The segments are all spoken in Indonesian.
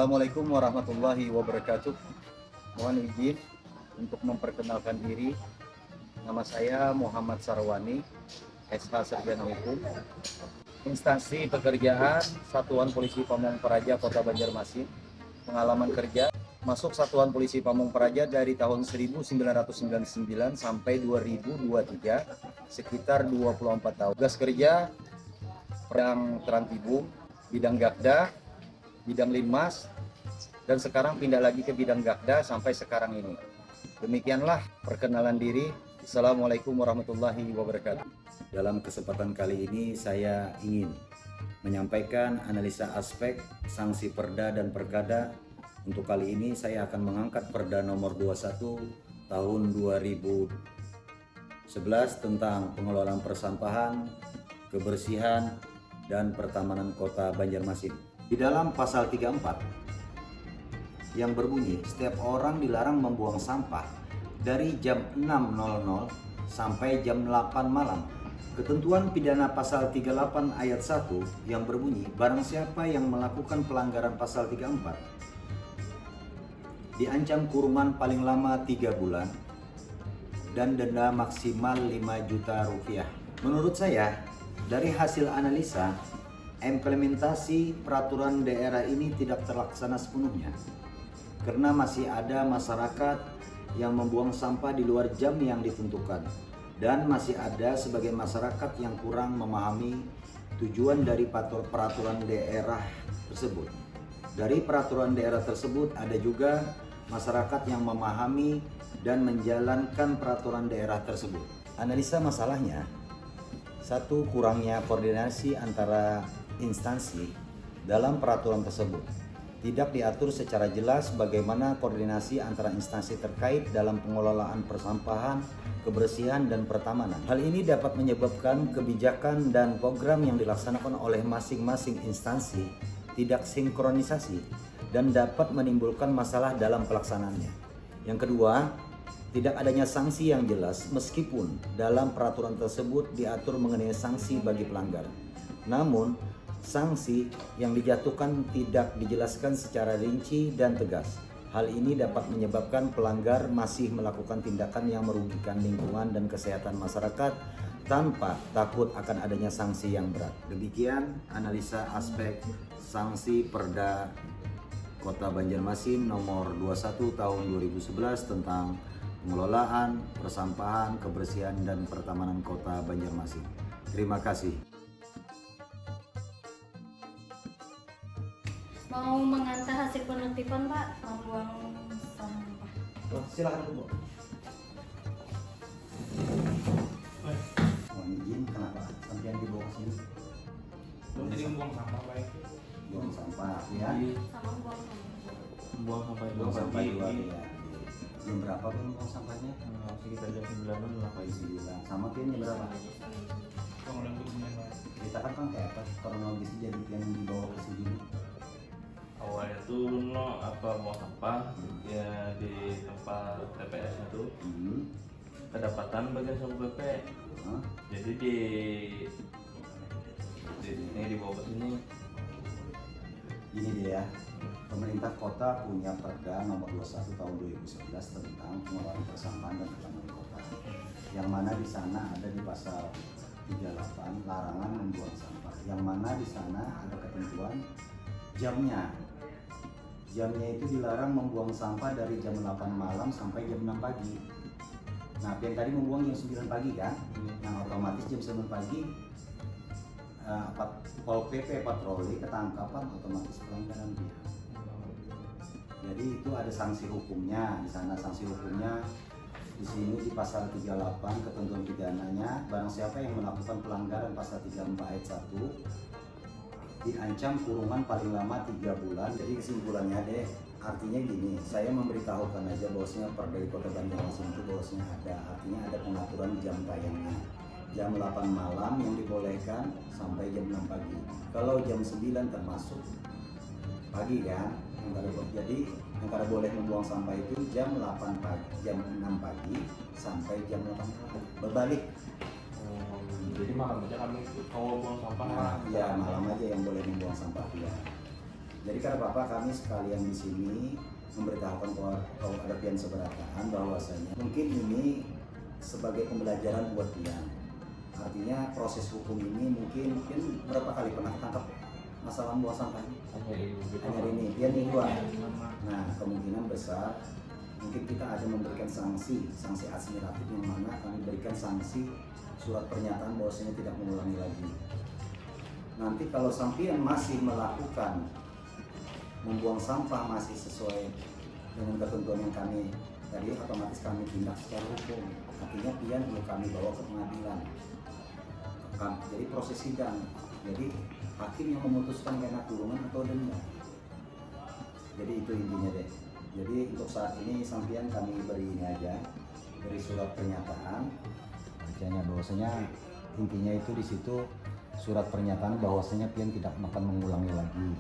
Assalamualaikum warahmatullahi wabarakatuh. Mohon izin untuk memperkenalkan diri. Nama saya Muhammad Sarwani, SH Sarjana Hukum. Instansi pekerjaan Satuan Polisi Pamong Praja Kota Banjarmasin. Pengalaman kerja masuk Satuan Polisi Pamong Praja dari tahun 1999 sampai 2023, sekitar 24 tahun. Tugas kerja bidang Trantibum, bidang Gakda, bidang Linmas, dan sekarang pindah lagi ke bidang Gakda sampai sekarang ini. Demikianlah perkenalan diri. Assalamualaikum warahmatullahi wabarakatuh. Dalam kesempatan kali ini saya ingin menyampaikan analisa aspek sanksi Perda dan Perkada. Untuk kali ini saya akan mengangkat Perda nomor 21 tahun 2011 tentang pengelolaan persampahan, kebersihan, dan pertamanan Kota Banjarmasin. Di dalam pasal 34 yang berbunyi setiap orang dilarang membuang sampah dari jam 6.00 sampai jam 8 malam. Ketentuan pidana pasal 38 ayat 1 yang berbunyi barang siapa yang melakukan pelanggaran pasal 34 diancam kurungan paling lama 3 bulan dan denda maksimal 5 juta rupiah. Menurut saya, dari hasil analisa, implementasi peraturan daerah ini tidak terlaksana sepenuhnya karena masih ada masyarakat yang membuang sampah di luar jam yang ditentukan, dan masih ada sebagian masyarakat yang kurang memahami tujuan dari peraturan daerah tersebut. Dari peraturan daerah tersebut ada juga masyarakat yang memahami dan menjalankan peraturan daerah tersebut. Analisa masalahnya, satu, kurangnya koordinasi antara instansi dalam peraturan tersebut. Tidak diatur secara jelas bagaimana koordinasi antara instansi terkait dalam pengelolaan persampahan, kebersihan, dan pertamanan. Hal ini dapat menyebabkan kebijakan dan program yang dilaksanakan oleh masing-masing instansi tidak sinkronisasi dan dapat menimbulkan masalah dalam pelaksanaannya. Yang kedua, tidak adanya sanksi yang jelas meskipun dalam peraturan tersebut diatur mengenai sanksi bagi pelanggar. Namun, sanksi yang dijatuhkan tidak dijelaskan secara rinci dan tegas. Hal ini dapat menyebabkan pelanggar masih melakukan tindakan yang merugikan lingkungan dan kesehatan masyarakat tanpa takut akan adanya sanksi yang berat. Demikian analisa aspek sanksi Perda Kota Banjarmasin nomor 21 tahun 2011 tentang pengelolaan persampahan, kebersihan, dan pertamanan Kota Banjarmasin. Terima kasih. Mau mengantar hasil penertiban, Pak, membuang sampah. Oh, silakan Bu. Mohon izin, kenapa sampai dibawa ke sini? Jadi buang sampah baik. Buang sampah ya. Sama buang sampah. Buang sampah itu Buang sampah pagi. dua ya. Jam berapa kan buang sampahnya? Sekitar jam 9 lah pagi. 9. Sama Pian jam berapa? Pengelolaan kebenaran. Kita kan kayak apa kronologisnya jadi Pian dibawa ke sini. Awalnya tuh no apa buang sampah ya di tempat TPS itu kedapatan bagian Satpol PP. Jadi di sini dibawa ke sini. Gini deh ya, pemerintah kota punya Perda nomor 21 tahun 2011 tentang pengelolaan persampahan dan pertamanan kota. Yang mana di sana ada di pasal 38 larangan membuang sampah. Yang mana di sana ada ketentuan jamnya. Jamnya itu dilarang membuang sampah dari jam 8 malam sampai jam 6 pagi. Nah, yang tadi membuang jam 9 pagi kan? Yang otomatis jam 9 pagi Pol PP patroli ketangkapan otomatis pelanggaran dia. Jadi itu ada sanksi hukumnya di sana. Sanksi hukumnya di sini di pasal 38 ketentuan pidananya barang siapa yang melakukan pelanggaran pasal 34 ayat 1 diancam kurungan paling lama 3 bulan. Jadi kesimpulannya deh, artinya gini, saya memberitahukan aja bahwasanya Perda di Kota Banjarmasin itu bahwasanya ada, artinya ada pengaturan jam tayangnya. Jam 8 malam yang dibolehkan sampai jam 6 pagi. Kalau jam 9 termasuk pagi kan, jadi yang kada boleh membuang sampah itu jam 8 pagi, jam 6 pagi sampai jam 8 malam. Berbalik. Jadi malam aja kami kalau buang sampah. Nah, ya malam aja yang boleh membuang sampah ya. Jadi karena Bapak kami sekalian di sini memberitahukan kalau ada pian seberatan bahwasanya mungkin ini sebagai pembelajaran buat pian. Artinya proses hukum ini mungkin berapa kali pernah tangkap masalah membawa sampah ini? Hanya ini, pian ini dua. Nah kemungkinan besar mungkin kita ada memberikan sanksi administratif yang mana kami berikan sanksi surat pernyataan bahwasanya tidak mengulangi lagi. Nanti kalau sampean masih melakukan membuang sampah masih sesuai dengan ketentuan yang kami tadi, otomatis kami tindak secara hukum. Artinya pian perlu kami bawa ke pengadilan. Jadi proses sidang. Jadi hakim yang memutuskan kena kurungan atau denda. Jadi itu intinya deh. Jadi untuk saat ini sampean kami beri ini aja, beri surat pernyataan. Bacanya bahwasanya intinya itu di situ surat pernyataan bahwasanya pian tidak akan mengulangi lagi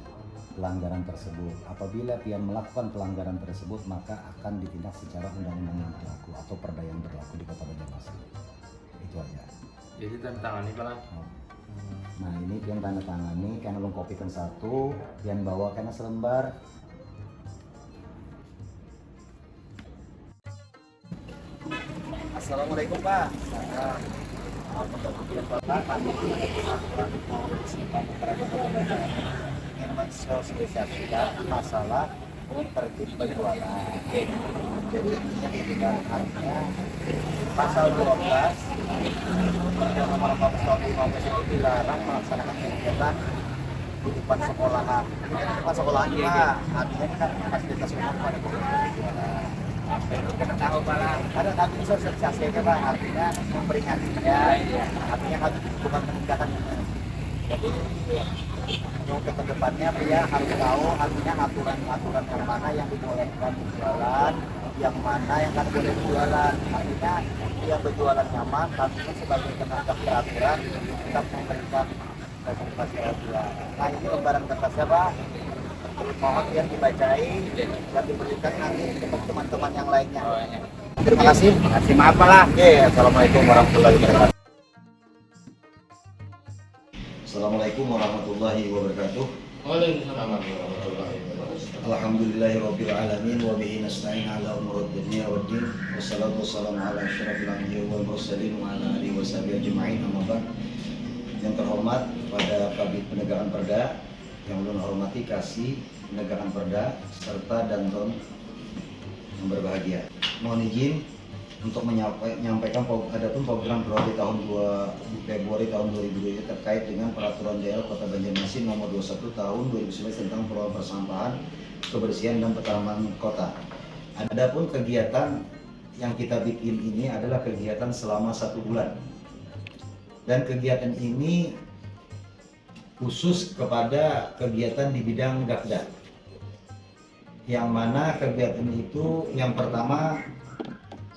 pelanggaran tersebut. Apabila pian melakukan pelanggaran tersebut maka akan ditindak secara undang-undang yang berlaku atau perda yang berlaku di Kota Banjarmasin. Itu aja. Jadi tanda tangani Pak. Nah ini pian tanda tangani, karena belum kopikan satu, pian bawa karena selembar. Assalamualaikum Pak. Ingin mensosialisasikan masalah tertib berjualan. Jadi ini artinya pasal 12 Perda Nomor 14 Tahun 2015 itu dilarang melaksanakan kegiatan di depan sekolahan. Depan sekolahan juga artinya kan fasilitas umum pada berjualan. Kita tahu Pak, ada kami sosialisasi aja Pak, artinya memperingati ya, artinya kami bukan penindakan. Jadi untuk kedepannya dia harus tahu artinya aturan yang mana yang dibolehkan berjualan, yang mana yang tidak boleh berjualan. Artinya yang berjualan nyaman, kami sebagai tenaga peraturan tetap memberikan fasilitasi berjualan. Nah ini lembaran kertasnya Pak, mohon biar dibacai dan diberikan nanti untuk teman-teman yang lainnya. Terima kasih. Maaf lah. Assalamualaikum warahmatullahi wabarakatuh. Assalamualaikum warahmatullahi wabarakatuh. Waalaikumsalam warahmatullahi wabarakatuh. Alhamdulillahirabbil alamin wa bihi nasta'in ala umurid dunya waddin. Wassalatu wassalamu ala asyrafil anbiya'i wal mursalin wa ala alihi washabihi ajma'in. Amma ba'd. Yang terhormat pada Kabid Penegakan Perda, yang ulun hormati Kasih Penegakan Perda serta Danton yang berbahagia. Mohon izin untuk menyampaikan adapun program prioritas tahun 2 Februari tahun 2020 terkait dengan peraturan daerah Kota Banjarmasin nomor 21 tahun 2011 tentang pengelolaan persampahan, kebersihan dan petanaman kota. Adapun kegiatan yang kita bikin ini adalah kegiatan selama 1 bulan. Dan kegiatan ini khusus kepada kegiatan di bidang Dakda. Yang mana kegiatan itu yang pertama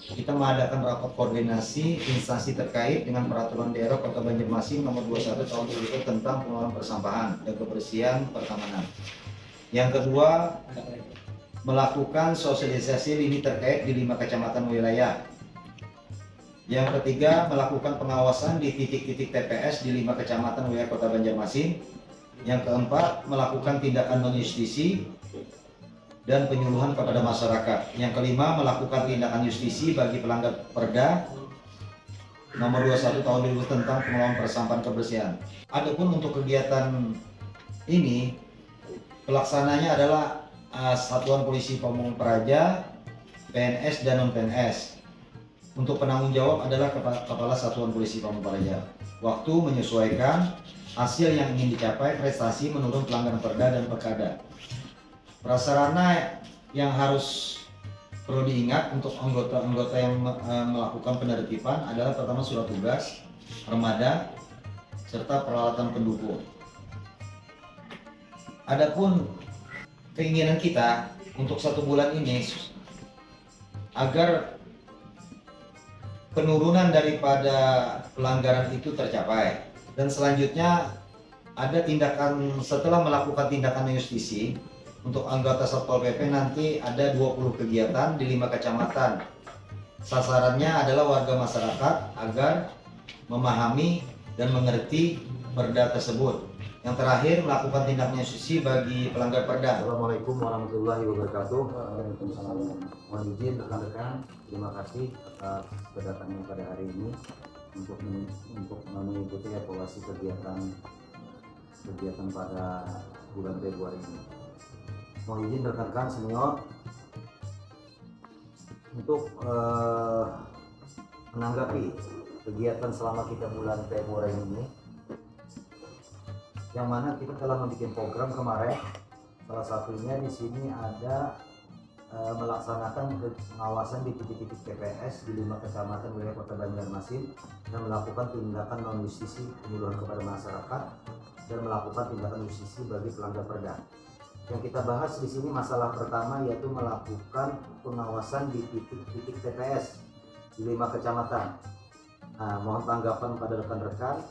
kita mengadakan rapat koordinasi instansi terkait dengan peraturan daerah Kota Banjarmasin nomor 21 tahun 2020 tentang pengelolaan persampahan dan kebersihan pertamanan. Yang kedua, melakukan sosialisasi lini terkait di 5 kecamatan wilayah. Yang ketiga, melakukan pengawasan di titik-titik TPS di 5 kecamatan wilayah Kota Banjarmasin. Yang keempat, melakukan tindakan non-justisi dan penyuluhan kepada masyarakat. Yang kelima, melakukan tindakan justisi bagi pelanggar Perda nomor 21 tahun 2020 tentang pengelolaan persampahan kebersihan. Adapun untuk kegiatan ini, pelaksananya adalah Satuan Polisi Pamung Praja, PNS dan non-PNS. Untuk penanggung jawab adalah Kepala Satuan Polisi Pamung Praja. Waktu menyesuaikan hasil yang ingin dicapai, prestasi menurun pelanggaran Perda dan Perkada. Prasarana yang harus perlu diingat untuk anggota-anggota yang melakukan penertiban adalah pertama surat tugas, armada, serta peralatan pendukung. Adapun keinginan kita untuk 1 bulan ini agar penurunan daripada pelanggaran itu tercapai, dan selanjutnya ada tindakan setelah melakukan tindakan justisi. Untuk anggota Satpol PP nanti ada 20 kegiatan di 5 kecamatan. Sasarannya adalah warga masyarakat agar memahami dan mengerti perda tersebut. Yang terakhir, melakukan tindak susi bagi pelanggar perda. Assalamualaikum warahmatullahi wabarakatuh. Waalaikumsalam. Mohon izin rekan-rekan, terima kasih atas kedatangannya pada hari ini untuk mengikuti evaluasi kegiatan pada bulan Februari ini. Mohon izin rekan-rekan senior untuk menanggapi kegiatan selama kita bulan Februari ini, yang mana kita telah membuat program kemarin. Salah satunya di sini ada melaksanakan pengawasan di titik-titik TPS di 5 kecamatan wilayah Kota Banjarmasin dan melakukan tindakan non justisi penyuluhan kepada masyarakat dan melakukan tindakan justisi bagi pelanggar perda. Yang kita bahas di sini masalah pertama yaitu melakukan pengawasan di titik-titik TPS di 5 kecamatan. Nah, mohon tanggapan pada rekan-rekan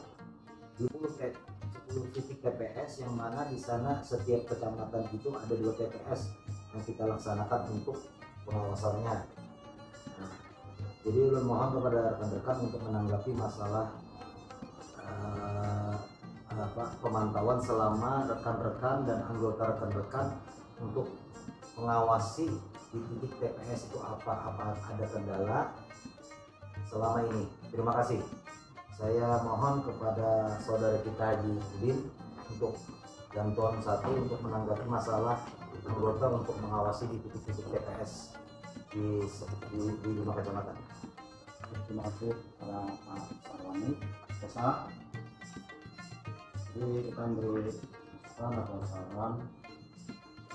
di 10 titik TPS yang mana di sana setiap kecamatan itu ada 2 TPS yang kita laksanakan untuk pengawasannya. Nah, jadi mohon kepada rekan-rekan untuk menanggapi masalah pemantauan selama rekan-rekan dan anggota rekan-rekan untuk mengawasi di titik TPS itu apa ada kendala selama ini. Terima kasih. Saya mohon kepada saudara kita Haji Udin untuk bantuan 1 untuk menanggapi masalah anggota untuk mengawasi di titik-titik TPS di 5 kecamatan. Terima kasih para Pak Sarwani, Desa. Jadi kita beri masukan atau saran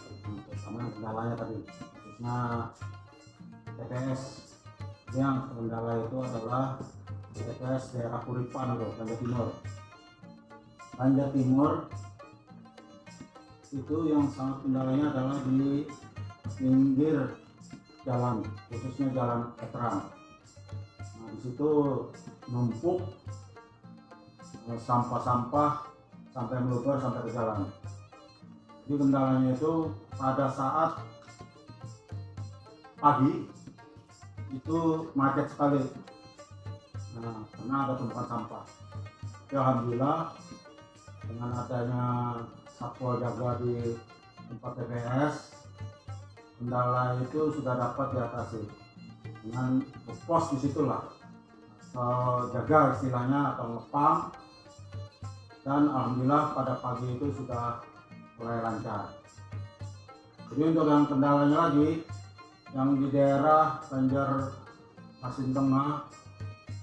terutama kendalanya tadi, khususnya TPS. Yang kendala itu adalah TPS daerah Kuripan, Banjar Timur. Banjar Timur itu yang sangat kendalanya adalah di pinggir jalan, khususnya jalan Etrang. Nah, di situ numpuk sampah-sampah sampai meluber sampai ke jalan. Jadi kendalanya itu pada saat pagi itu macet sekali. Nah, karena ada tumpukan sampah. Ya, alhamdulillah dengan adanya satpol jaga di tempat TPS, kendala itu sudah dapat diatasi dengan pos di situlah, jaga istilahnya atau ngepam, dan alhamdulillah pada pagi itu sudah mulai lancar. Jadi untuk yang kendalanya lagi, yang di daerah Banjarmasin Tengah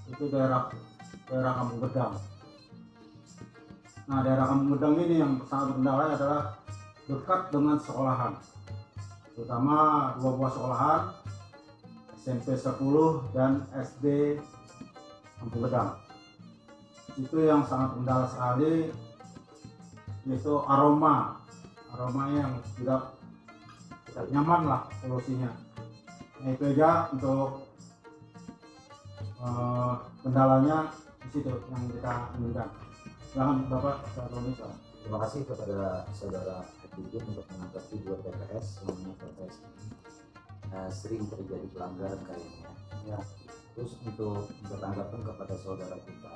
itu daerah Kampung Gedang. Nah, daerah Kampung Gedang ini yang sangat kendala adalah dekat dengan sekolahan, terutama 2 buah sekolahan, SMP 10 dan SD Kampung Gedang. Itu yang sangat kendala sekali, yaitu aromanya yang tidak nyaman lah polusinya. Nah, itu aja untuk kendalanya di situ yang kita inginkan. Silahkan Bapak Sarwani. Terima kasih kepada saudara Haji Udin untuk menanggapi 2 TPS yang mana TPS ini sering terjadi pelanggaran kayaknya. Ya. Terus untuk bertanggapan kepada saudara kita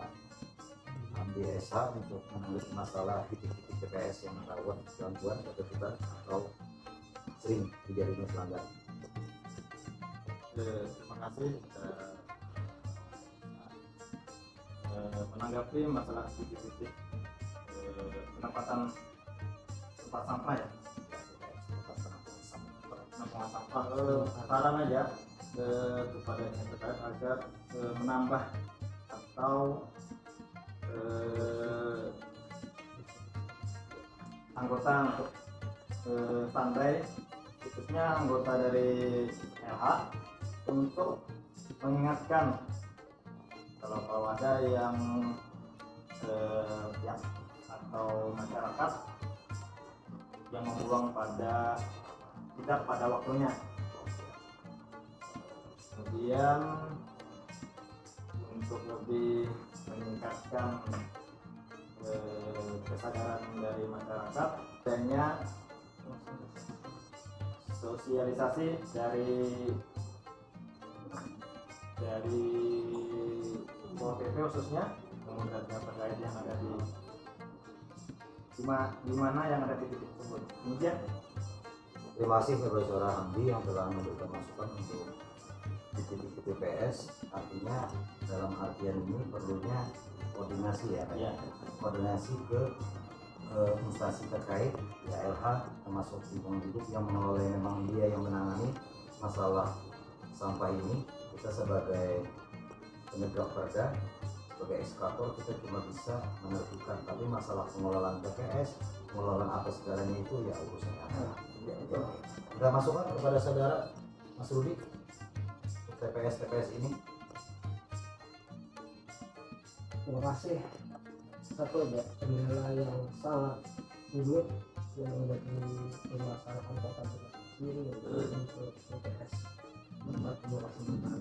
Amdi SH untuk menanggapi masalah titik-titik TPS yang rawan gangguan ketertiban atau sering terjadinya pelanggaran. Terima kasih. Menanggapi masalah titik-titik penempatan tempat sampah ya, penampungan sampah, saran aja kepada yang terkait agar menambah atau anggota untuk standby, khususnya anggota dari LH, untuk mengingatkan kalau ada yang atau masyarakat yang membuang tidak pada waktunya. Kemudian untuk lebih meningkatkan kesadaran dari masyarakat, adanya sosialisasi dari Pol PP khususnya, kemudian terkait yang ada di di mana yang ada titik tersebut. Kemudian Terima kasih kepada Saudara Hamdi yang telah memberikan masukan untuk titik-titik TPS. Artinya dalam artian ini perlunya koordinasi ya, Pak? ya, Koordinasi ke instansi terkait, ya LH termasuk lingkungan hidup yang mengelola, memang dia yang menangani masalah sampah ini. Kita sebagai penegak perda, sebagai ekskator, kita cuma bisa menertibkan, tapi masalah pengelolaan TPS, pengelolaan apa segalanya itu ya urusan LH. Ada masukan kepada saudara Mas Rudi TPS ini? Terima kasih. Satu aja kendala yang sangat rumit yang menjadi permasalahan kota Bekasi yaitu untuk TPS tempat pembuangan sampah,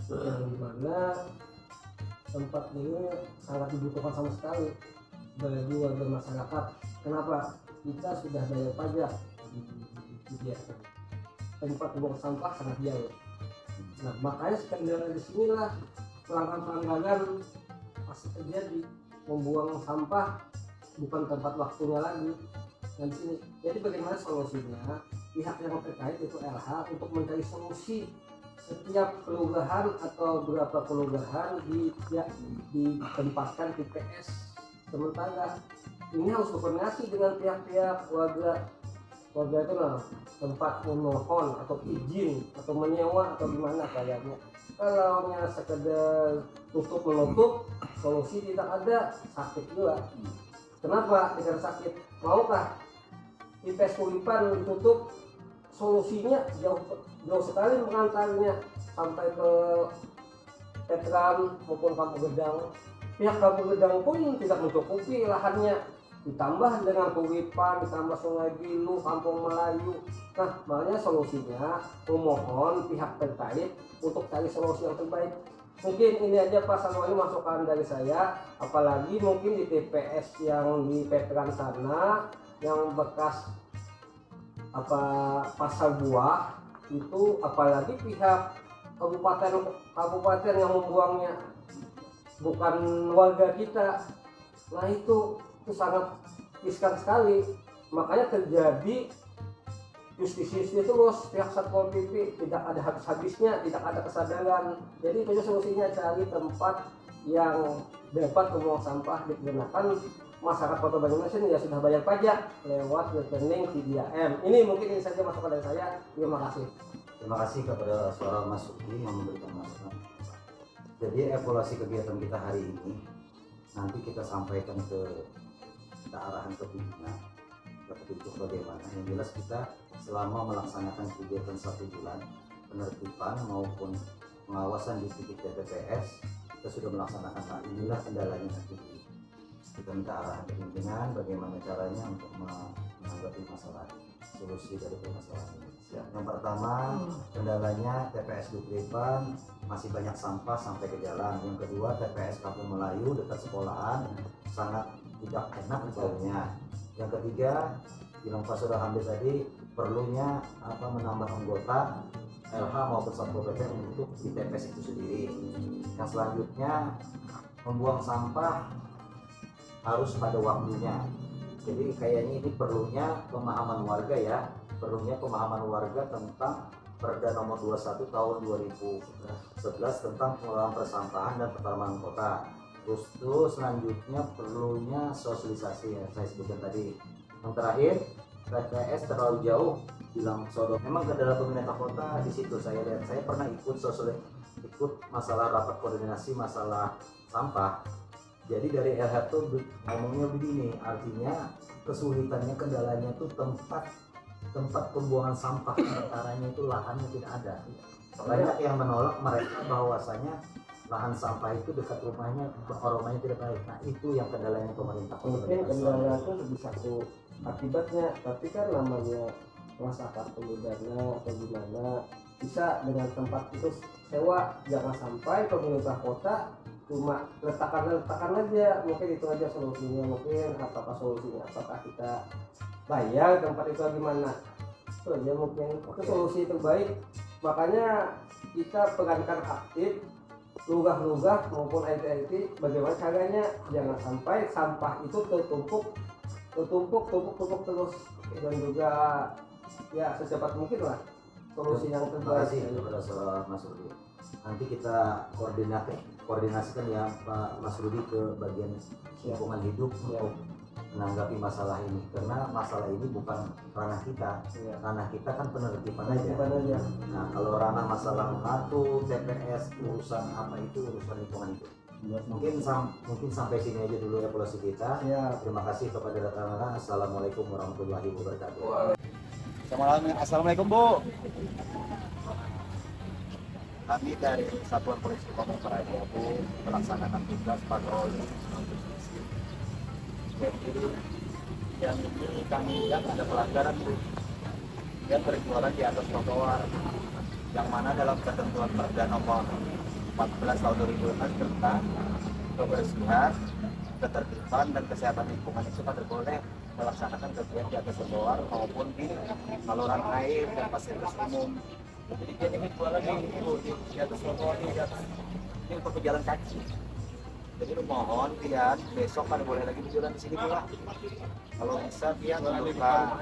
yang dimana tempat ini sangat dibutuhkan sama sekali bagi warga masyarakat. Kenapa? Kita sudah bayar pajak di dia. Tempat pembuangan sampah sangat jauh. Nah, makanya kendala di sinilah pelanggan-pelanggan pasti terjadi, membuang sampah bukan tempat waktunya lagi. Dan di sini, jadi bagaimana solusinya? Pihak yang terkait itu LH untuk mencari solusi setiap kelurahan atau beberapa kelurahan ditempatkan TPS sementara. Ini harus berkoordinasi dengan pihak-pihak warga itu lah, tempat memohon atau izin atau menyewa atau gimana kayaknya. Kalau hanya sekedar tutup menutup, solusi tidak ada, sakit juga. Kenapa tidak sakit? Maukah TPS Kulipan ditutup? Solusinya jauh sekali mengantarnya sampai ke Petram maupun Kampung Gedang. Pihak Kampung Gedang pun tidak mencukupi lahannya, ditambah dengan Kulipan, ditambah Sungai Bilu, Kampung Melayu. Nah, makanya solusinya memohon pihak terkait untuk cari solusi yang terbaik. Mungkin ini aja Pak Salwa, ini masukan dari saya. Apalagi mungkin di TPS yang di Petram sana yang bekas pasar buah itu, apalagi pihak kabupaten yang membuangnya bukan warga kita. Nah itu sangat riskan sekali, makanya terjadi justisi itu bos, pihak Satpol PP tidak ada habis-habisnya, tidak ada kesadaran. Jadi itu solusinya, cari tempat yang dapat membuang sampah digunakan. Masyarakat Kota Banyumasin ya sudah bayar pajak lewat rekening TDAM. Ini mungkin ini saja masukan dari saya. Terima kasih. Terima kasih kepada Saudara Mas Rudi yang memberikan masukan. Jadi evaluasi kegiatan kita hari ini nanti kita sampaikan ke arahan ke pimpinan, ke petunjuk bagaimana. Yang jelas kita selama melaksanakan kegiatan 1 bulan penertiban maupun pengawasan di titik TPS, kita sudah melaksanakan hal inilah kendalanya nanti. Kita minta arahan ke pimpinan bagaimana caranya untuk menanggapi masalah, solusi dari permasalahan ini. Yang pertama, kendalanya TPS Kulipan masih banyak sampah sampai ke jalan. Yang kedua, TPS Kampung Melayu dekat sekolahan sangat tidak enak baunya. Yang ketiga, bilang Pak Saudara Hamdi tadi, perlunya menambah anggota LH maupun Satpol PP untuk di TPS itu sendiri. Yang selanjutnya, membuang sampah harus pada waktunya. Jadi kayaknya ini perlunya pemahaman warga ya, perlunya pemahaman warga tentang Perda nomor 21 tahun 2011 tentang pengelolaan persampahan dan pertamanan kota. Terus selanjutnya perlunya sosialisasi yang saya sebutkan tadi. Yang terakhir, TPS terlalu jauh, bilang Sodo. Memang kendala pemerintah kota di situ saya lihat. Saya pernah ikut masalah rapat koordinasi masalah sampah. Jadi dari LH tuh ngomongnya begini, artinya kesulitannya, kendalanya tuh tempat pembuangan sampah, antaranya itu lahannya tidak ada. Banyak yang menolak mereka bahwasanya lahan sampah itu dekat rumahnya, aromanya tidak baik. Nah itu yang kendalanya pemerintah. Mungkin kendala itu lebih satu akibatnya, tapi kan namanya masyarakat dana atau gimana, bisa dengan tempat itu sewa. Jangan sampai pemerintah kota cuma letakkan aja. Mungkin itu aja solusinya. Mungkin apakah solusinya, apakah kita bayar tempat itu gimana, itu aja mungkin itu solusi terbaik. Makanya kita perankan aktif lurah-lurah maupun IT bagaimana caranya jangan sampai sampah itu tertumpuk tumpuk terus dan juga ya secepat mungkin lah solusi yang Terima terbaik. kasih kepada saudara Mas Rudi. Nanti kita koordinasikan ya Pak Mas Rudi ke bagian lingkungan hidup untuk menanggapi masalah ini, karena masalah ini bukan ranah kita. Ya. Ranah kita kan penertiban aja. Penertiban aja. Nah, kalau ranah masalah mengatur TPS, urusan apa itu urusan lingkungan hidup. Mungkin sampai sini aja dulu evaluasi kita. Ya. Terima kasih kepada rekan-rekan. Assalamualaikum warahmatullahi wabarakatuh. Assalamualaikum Bu. Kami dari Satuan Polisi Pamung Praja Bu melaksanakan tugas patroli. Jadi yang ini kami lihat ada pelanggaran Bu, yang berjualan di atas trotoar, yang mana dalam ketentuan Perda Nomor 14 Tahun 2006 tentang kebersihan, ketertiban dan kesehatan lingkungan itu tidak boleh melaksanakan kegiatan di atas trotoar maupun di saluran air dan fasilitas umum. Jadi dia ini jualan di atas trotoar, di atas ini untuk pejalan kaki. Jadi mohon dia besok kan boleh lagi berjualan di sini pula. Kalau bisa dia mundurkan.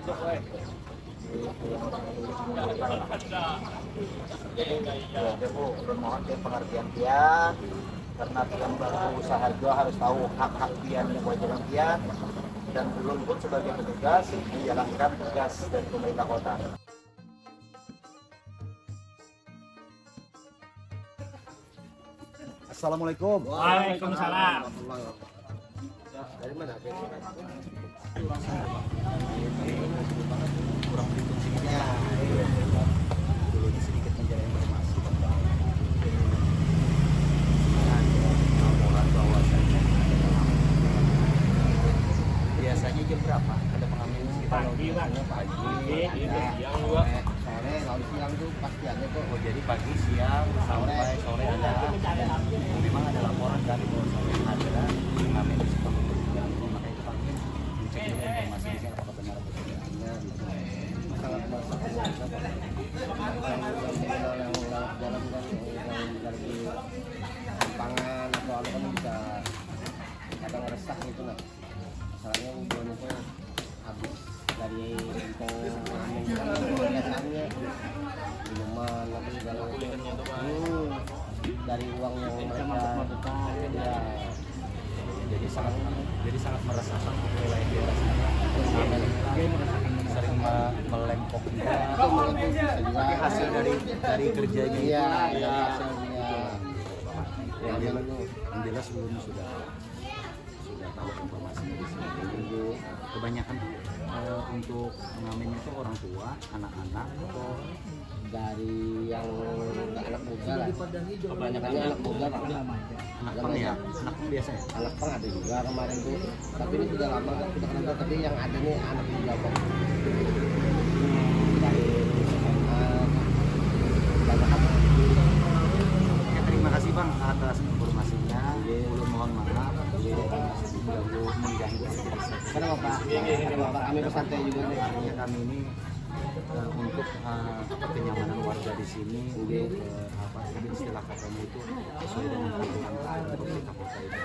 Jadi Bu, mohon dia pengertian dia, karena yang baru usaha juga harus tahu hak-hak dia dan kewajiban dia, dan belum pun sebagai petugas menjalankan tugas dari pemerintah kota. Assalamualaikum. Waalaikumsalam. Dari mana? Kurang berhitung sedikitnya. Dulu ini sedikit menjadi informasi tentang laporan bahwasannya biasanya jam berapa ada pengamen sekitar Pagi, Pak. pagi, siang juga. Sore, lalu siang tuh pasti ada tuh. oh jadi pagi siang sampai sore ada. Memang ada laporan dari bahwasannya ada pengamen di sekolah berjalan, makanya itu kami mencek dulu informasi ini apakah benar atau tidaknya gitu. Sangat merasakan yang jalan kan yang dari pangan atau apa kan bisa kadang resah gitu nah. Masalahnya hubungan itu habis dari untuk ngamen biasanya minuman atau segala macam. Dari uang yang mereka ya jadi sangat merasakan wilayah daerah sana. Sering melempok juga. Tapi hasil dari kerjanya iya itu ya hasilnya yang jelas sebelumnya sudah tahu informasi dari sini. Jadi kebanyakan untuk pengamennya itu orang tua, anak-anak atau dari yang anak muda lah kebanyakannya anak muda Pak. anak pang ya, anak pang biasa ya. Anak pang ada juga kemarin tuh tapi ini sudah lama sudah kenal tapi yang ada nih anak muda Pak. Dari banyak apa. Oke, terima kasih Bang atas informasinya. Mohon maaf mengganggu sedikit. Karena Bapak kami bersantai juga nih. Artinya kami ini untuk kenyamanan warga di sini untuk istilah katanya itu sesuai dengan peraturan pemerintah kota itu.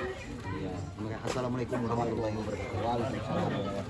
Ya, assalamualaikum warahmatullahi wabarakatuh. Waalaikumsalam.